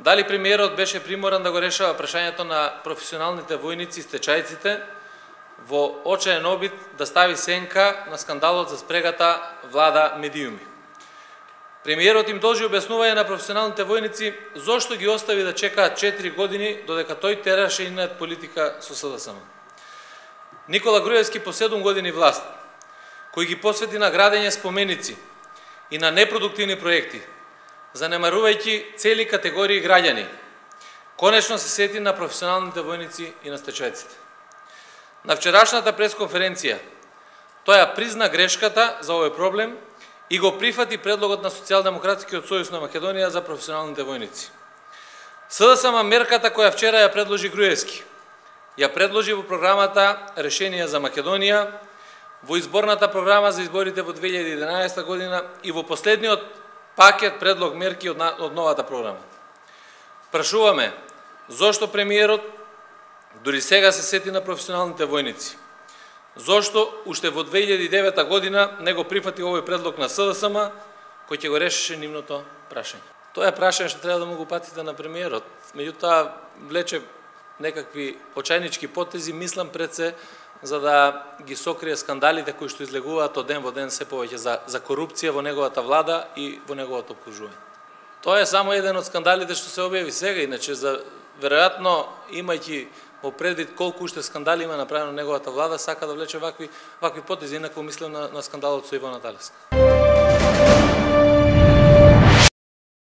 Дали премиерот беше приморан да го решава прашањето на професионалните војници и стечајците во очаен обид да стави сенка на скандалот за спрегата влада медиуми. Премиерот им должи објаснување на професионалните војници зошто ги остави да чекаат 4 години додека тој тераше инат политика со СДСМ. Никола Груевски по 7 години власт, кој ги посвети на градење споменици и на непродуктивни проекти, занемарувајќи цели категории граѓани, конечно се сети на професионалните војници и на стечајците. На вчерашната пресконференција тој ја призна грешката за овој проблем и го прифати предлогот на Социјалдемократскиот сојуз на Македонија за професионалните војници. СДСМ мерката која вчера ја предложи Груевски, ја предложи во програмата Решение за Македонија, во изборната програма за изборите во 2011 година и во последниот пакет предлог мерки од новата програма. Прашуваме, зошто премиерот дури сега се сети на професионалните војници? Зошто уште во 2009 година не го прифати овој предлог на СДСМ, кој ќе го решеше нивното прашање? Тоа е прашање што треба да му го патите на премиерот. Меѓутоа влече некакви очајнички потези, мислам пред се, за да ги сокрие скандалите кои што излегуваат од ден во ден се повеќе за корупција во неговата влада и во неговото обкружување. Тоа е само еден од скандалите што се објави сега, иначе веројатно имајќи во предвид колку уште скандали има направено неговата влада, сака да влече вакви потези, инаку мислам на скандалот со Ивана Талевска.